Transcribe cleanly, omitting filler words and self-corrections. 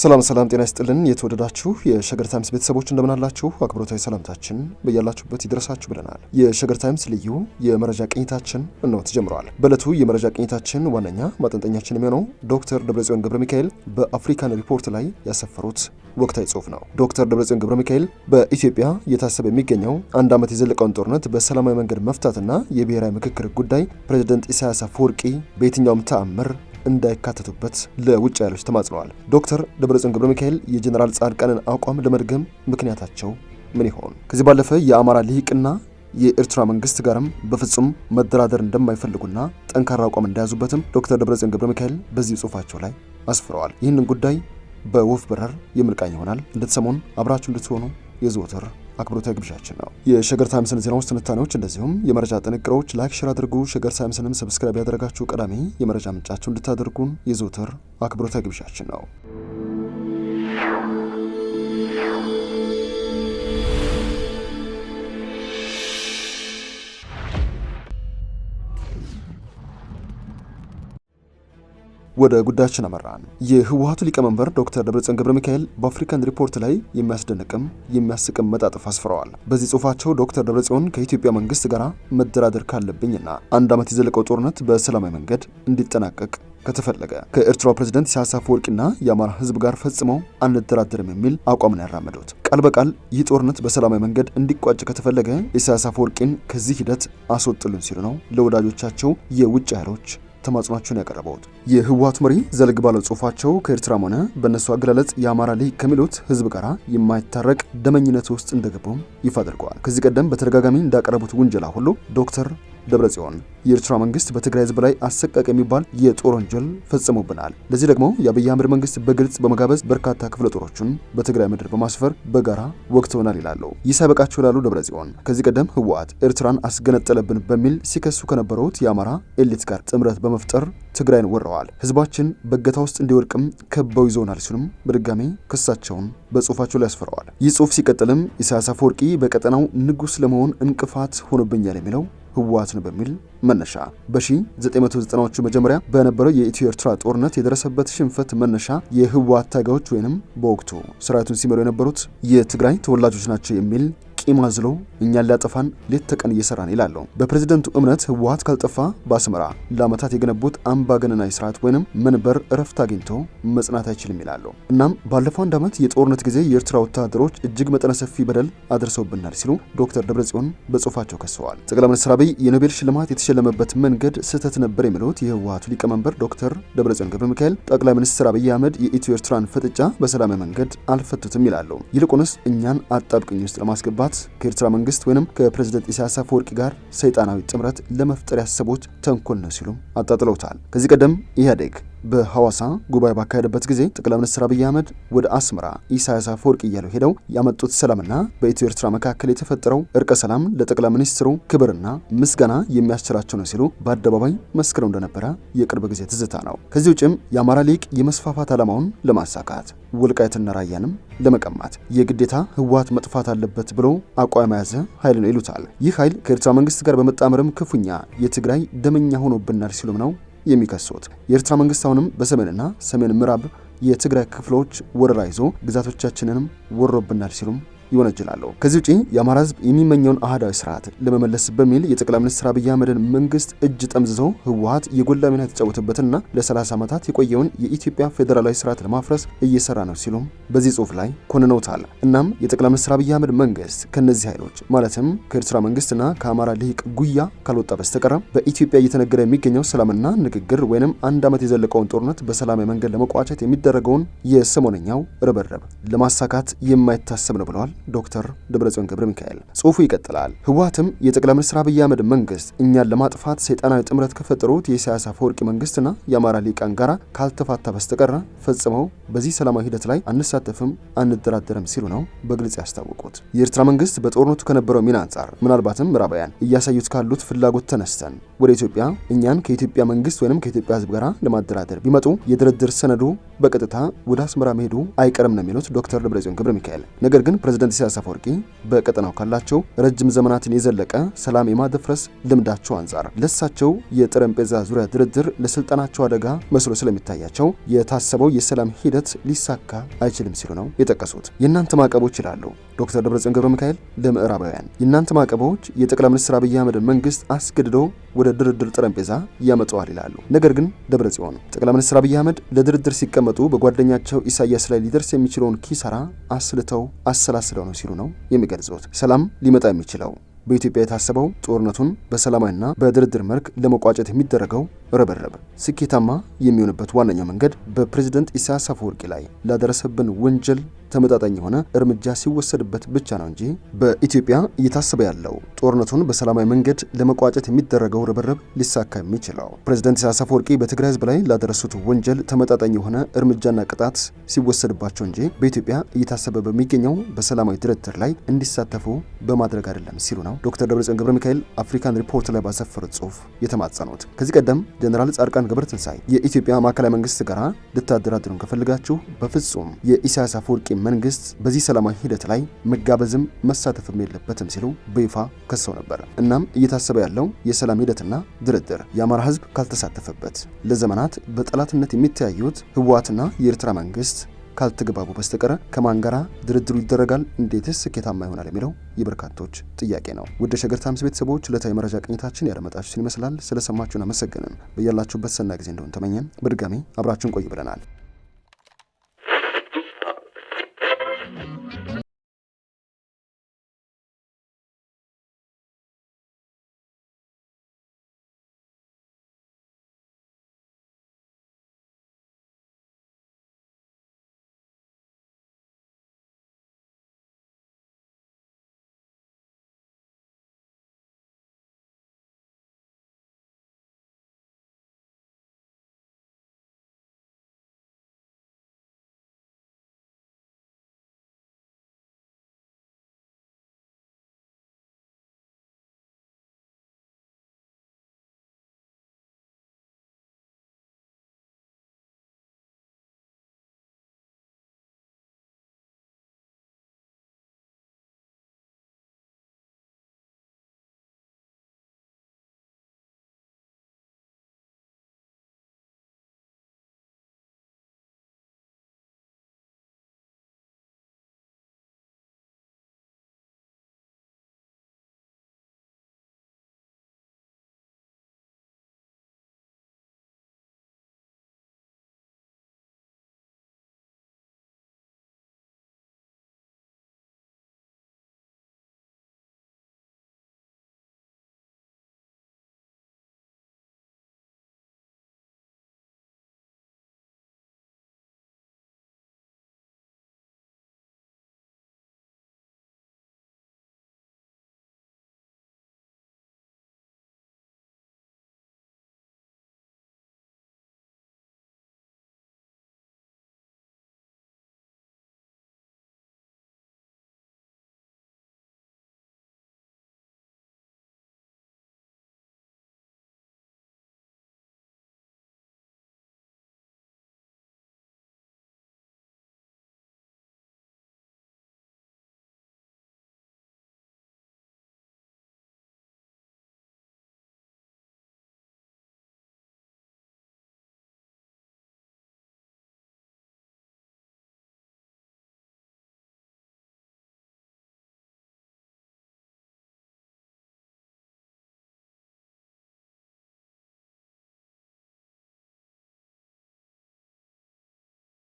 ሰላም ጤና ይስጥልን የተወደዳችሁ የሸገር ታይምስ ቤተሰቦች እንደምን አላችሁ? አክብሮታዊ ሰላምታችን በያላችሁበት ይድረሳችሁ ብለናል። የሸገር ታይምስ ልዩ የመረጃ ቅኝታችን እነሆ ተጀምሯል። በዕለቱ የመረጃ ቅኝታችን ዋነኛ ማጠንጠኛችን የሚሆነው ዶክተር ደብረጽዮን ገብረ ሚካኤል በአፍሪካን ሪፖርት ላይ ያሰፈሩት ወቅታዊ ጽሑፍ ነው። ዶክተር ደብረጽዮን ገብረ ሚካኤል በኢትዮጵያ እየታሰበ የሚገኘው አንድ ዓመት የዘለቀውን ጦርነት በሰላማዊ መንገድ መፍታትና የብሔራዊ ምክክር ጉዳይ ፕሬዝዳንት ኢሳያስ አፈወርቂ በየትኛውም ተአምር እንዳይካተቱበት ለውጭ ኃይሎች ተማጽነዋል። ዶክተር ደብረጽዮን ገብረ ሚካኤል የጀነራል ጻድቃንን አቋም ለመድገም ምክንያታቸው ምን ይሆን? ከዚህ ባለፈ የአማራ ልሂቅና የኤርትራ መንግስት ጋርም በፍጹም መደራደር እንደማይፈልጉና ጠንካራ አቋም እንደያዙበትም ዶክተር ደብረጽዮን ገብረ ሚካኤል በዚህ ጽሑፋቸው ላይ አስፍረዋል። ይህንን ጉዳይ በወፍ በረር የምንቃኝ ይሆናል። እንድትሰሙን አብራችሁ እንድትሆኑ የዘወትር አክብሮታዊ ግብዣችን ነው። የሸገር ታይምስን ዜናዎች፣ ትንታኔዎች እንደዚሁም የመረጃ ጥንቅሮች ላይክ፣ ሼር አድርጉ። ሸገር ታይምስንም ሰብስክራይብ ያደረጋችሁ ቀዳሚ የመረጃ ምንጫችሁ እንድታደርጉን የዘወትር አክብሮታዊ ግብዣችን ነው። ወደ ጉዳያችን አመራን። የህወሓቱ ሊቀመንበር ዶክተር ደብረጽዮን ገብረ ሚካኤል በአፍሪካን ሪፖርት ላይ የሚያስደንቅም የሚያስቅም መጣጥፍ አስፍረዋል። በዚህ ጽሑፋቸው ዶክተር ደብረጽዮን ከኢትዮጵያ መንግስት ጋር መደራደር ካለብኝና አንድ ዓመት የዘለቀው ጦርነት በሰላማዊ መንገድ እንዲጠናቀቅ ከተፈለገ ከኤርትራው ፕሬዝዳንት ኢሳያስ አፈወርቂና የአማራ ህዝብ ጋር ፈጽመው አንደራደርም የሚል አቋምን ያራመዱት። ቃል በቃል ይህ ጦርነት በሰላማዊ መንገድ እንዲቋጭ ከተፈለገ ኢሳያስ አፈወርቂን ከዚህ ሂደት አስወጥሉን ሲሉ ነው ለወዳጆቻቸው የውጭ ኃይሎች ተማጽኗቸውን ያቀረበውት። የህወሓቱ መሪ ዘለግ ባለው ጽሑፋቸው ከኤርትራም ሆነ በእነሱ አገላለጽ የአማራ ልሂቅ ከሚሉት ህዝብ ጋር የማይታረቅ ደመኝነት ውስጥ እንደገቡም ይፋ አድርገዋል። ከዚህ ቀደም በተደጋጋሚ እንዳቀረቡት ውንጀላ ሁሉ ዶክተር ደብረጽዮን የኤርትራ መንግስት በትግራይ ህዝብ ላይ አሰቃቂ የሚባል የጦር ወንጀል ፈጽሞብናል፣ ለዚህ ደግሞ የአብይ አህመድ መንግስት በግልጽ በመጋበዝ በርካታ ክፍለ ጦሮችን በትግራይ ምድር በማስፈር በጋራ ወግተውናል ይላሉ። ይህ ሳይበቃቸው ይላሉ ደብረጽዮን ከዚህ ቀደም ህወሓት ኤርትራን አስገነጠለብን በሚል ሲከሱ ከነበሩት የአማራ ኤሊት ጋር ጥምረት በመፍጠር ትግራይን ወረዋል፣ ህዝባችን በእገታ ውስጥ እንዲወድቅም ከበው ይዘውናል ሲሉም በድጋሚ ክሳቸውን በጽሁፋቸው ላይ ያስፈረዋል። ይህ ጽሁፍ ሲቀጥልም ኢሳያስ አፈወርቂ በቀጠናው ንጉስ ለመሆን እንቅፋት ሆኖብኛል የሚለው ህወሓትን በሚል መነሻ በ1990ዎቹ መጀመሪያ በነበረው የኢትዮ ኤርትራ ጦርነት የደረሰበት ሽንፈት መነሻ የህወሓት ታጋዮች ወይንም በወቅቱ ሰራዊቱን ሲመሩ የነበሩት የትግራይ ተወላጆች ናቸው የሚል ቂም አዝሎ እኛን ሊያጠፋን ሌት ተቀን እየሰራን ይላሉ። በፕሬዝዳንቱ እምነት ህወሓት ካልጠፋ በአስመራ ለዓመታት የገነቡት አምባገነናዊ ስርዓት ወይንም መንበር እረፍት አግኝቶ መጽናት አይችልም ይላሉ። እናም ባለፈው አንድ ዓመት የጦርነት ጊዜ የኤርትራ ወታደሮች እጅግ መጠነ ሰፊ በደል አድርሰውብናል ሲሉ ዶክተር ደብረጽዮን በጽሁፋቸው ከሰዋል። ጠቅላይ ሚኒስትር አብይ የኖቤል ሽልማት የተሸለመበት መንገድ ስህተት ነበር የሚሉት የህወሓቱ ሊቀመንበር ዶክተር ደብረጽዮን ገብረ ሚካኤል ጠቅላይ ሚኒስትር አብይ አህመድ የኢትዮ ኤርትራን ፍጥጫ በሰላማዊ መንገድ አልፈቱትም ይላሉ። ይልቁንስ እኛን አጣብቅኝ ውስጥ ለማስገባት ከኤርትራ መንግስት ወይንም ከፕሬዝዳንት ኢሳያስ አፈወርቂ ጋር ሰይጣናዊ ጥምረት ለመፍጠር ያሰቡት ተንኮል ነው ሲሉ አጣጥለውታል። ከዚህ ቀደም ኢህአዴግ በሐዋሳ ጉባኤ ባካሄደበት ጊዜ ጠቅላይ ሚኒስትር አብይ አህመድ ወደ አስመራ ኢሳያስ አፈወርቂ እያሉ ሄደው ያመጡት ሰላምና በኢትዮ ኤርትራ መካከል የተፈጠረው እርቀ ሰላም ለጠቅላይ ሚኒስትሩ ክብርና ምስጋና የሚያስችራቸው ነው ሲሉ በአደባባይ መስክረው እንደነበረ የቅርብ ጊዜ ትዝታ ነው። ከዚህ ውጭም የአማራ ሊቅ የመስፋፋት ዓላማውን ለማሳካት ወልቃይትና ራያንም ለመቀማት የግዴታ ህወሓት መጥፋት አለበት ብሎ አቋም የያዘ ኃይል ነው ይሉታል። ይህ ኃይል ከኤርትራ መንግስት ጋር በመጣመርም ክፉኛ የትግራይ ደመኛ ሆኖብናል ሲሉም ነው የሚከሱት። የኤርትራ መንግስት አሁንም በሰሜንና ሰሜን ምዕራብ የትግራይ ክፍሎች ወረራ ይዞ ግዛቶቻችንንም ወሮብናል ሲሉም ይወነጅላሉ። ከዚህ ውጪ የአማራ ህዝብ የሚመኘውን አህዳዊ ስርዓት ለመመለስ በሚል የጠቅላይ ሚኒስትር አብይ አህመድን መንግስት እጅ ጠምዝዞ ህወሓት የጎላ ሚና የተጫወተበትና ለ30 ዓመታት የቆየውን የኢትዮጵያ ፌዴራላዊ ስርዓት ለማፍረስ እየሰራ ነው ሲሉም በዚህ ጽሁፍ ላይ ኮንነውታል። እናም የጠቅላይ ሚኒስትር አብይ አህመድ መንግስት ከነዚህ ኃይሎች ማለትም ከኤርትራ መንግስትና ከአማራ ልሂቅ ጉያ ካልወጣ በስተቀር በኢትዮጵያ እየተነገረ የሚገኘው ሰላምና ንግግር ወይንም አንድ ዓመት የዘለቀውን ጦርነት በሰላማዊ መንገድ ለመቋጨት የሚደረገውን የሰሞነኛው ርብርብ ለማሳካት የማይታሰብ ነው ብለዋል ዶክተር ደብረጽዮን ገብረ ሚካኤል። ጽሁፉ ይቀጥላል። ህወሓትም የጠቅላይ ሚኒስትር አብይ አህመድ መንግስት እኛን ለማጥፋት ሰይጣናዊ ጥምረት ከፈጠሩት የኢሳያስ አፈወርቂ መንግስትና የአማራ ሊቃን ጋራ ካልተፋታ በስተቀር ፈጽመው በዚህ ሰላማዊ ሂደት ላይ አንሳተፍም፣ አንደራደርም ሲሉ ነው በግልጽ ያስታወቁት። የኤርትራ መንግስት በጦርነቱ ከነበረው ሚና አንጻር ምናልባትም ምዕራባውያን እያሳዩት ካሉት ፍላጎት ተነስተን ወደ ኢትዮጵያ እኛን ከኢትዮጵያ መንግስት ወይንም ከኢትዮጵያ ህዝብ ጋራ ለማደራደር ቢመጡ የድርድር ሰነዱ በቀጥታ ወደ አስመራ መሄዱ አይቀርም ነው የሚሉት ዶክተር ደብረጽዮን ገብረ ሚካኤል። ነገር ግን ፕሬዝዳንት ፕሬዝዳንት ኢሳያስ አፈወርቂ በቀጠናው ካላቸው ረጅም ዘመናትን የዘለቀ ሰላም የማደፍረስ ልምዳቸው አንጻር ለሳቸው የጠረጴዛ ዙሪያ ድርድር ለስልጣናቸው አደጋ መስሎ ስለሚታያቸው የታሰበው የሰላም ሂደት ሊሳካ አይችልም ሲሉ ነው የጠቀሱት። የእናንተ ማዕቀቦች ይላሉ ዶክተር ደብረጽዮን ገብረ ሚካኤል ለምዕራባውያን፣ የእናንተ ማዕቀቦች የጠቅላይ ሚኒስትር አብይ አህመድን መንግስት አስገድዶ ወደ ድርድር ጠረጴዛ ያመጣዋል ይላሉ። ነገር ግን ደብረጽዮን ጠቅላይ ሚኒስትር አብይ አህመድ ለድርድር ሲቀመጡ በጓደኛቸው ኢሳያስ ላይ ሊደርስ የሚችለውን ኪሳራ አስልተው አሰላስለው ነው ሲሉ ነው የሚገልጹት። ሰላም ሊመጣ የሚችለው በኢትዮጵያ የታሰበው ጦርነቱን በሰላማዊና በድርድር መልክ ለመቋጨት የሚደረገው ርብርብ ስኬታማ የሚሆንበት ዋነኛው መንገድ በፕሬዝዳንት ኢሳያስ አፈወርቂ ላይ ላደረሰብን ወንጀል ተመጣጣኝ የሆነ እርምጃ ሲወሰድበት ብቻ ነው እንጂ በኢትዮጵያ እየታሰበ ያለው ጦርነቱን በሰላማዊ መንገድ ለመቋጨት የሚደረገው ርብርብ ሊሳካ የሚችለው ፕሬዝዳንት ኢሳያስ አፈወርቂ በትግራይ ሕዝብ ላይ ላደረሱት ወንጀል ተመጣጣኝ የሆነ እርምጃና ቅጣት ሲወሰድባቸው እንጂ በኢትዮጵያ እየታሰበ በሚገኘው በሰላማዊ ድርድር ላይ እንዲሳተፉ በማድረግ አይደለም ሲሉ ነው ዶክተር ደብረጽዮን ገብረ ሚካኤል አፍሪካን ሪፖርት ላይ ባሰፈሩት ጽሑፍ የተማጸኑት። ከዚህ ቀደም ጀነራል ጻድቃን ገብረትንሳኤ የኢትዮጵያ ማዕከላዊ መንግስት ጋር ልታደራድሩን ከፈልጋችሁ በፍጹም የኢሳያስ አፈወርቂ መንግስት በዚህ ሰላማዊ ሂደት ላይ መጋበዝም መሳተፍም የለበትም ሲሉ በይፋ ከሰው ነበር። እናም እየታሰበ ያለው የሰላም ሂደትና ድርድር የአማራ ህዝብ ካልተሳተፈበት ለዘመናት በጠላትነት የሚተያዩት ህወሓትና የኤርትራ መንግስት ካልተግባቡ በስተቀር ከማን ጋራ ድርድሩ ይደረጋል? እንዴትስ ስኬታማ ይሆናል? የሚለው የበርካቶች ጥያቄ ነው። ውድ ሸገር ታይምስ ቤተሰቦች ዕለታዊ መረጃ ቅኝታችን ያደመጣችሁትን ይመስላል። ስለሰማችሁን አመሰግንን። በያላችሁበት ሰናይ ጊዜ እንደሆነ ተመኘን። በድጋሚ አብራችሁን ቆዩ ብለናል።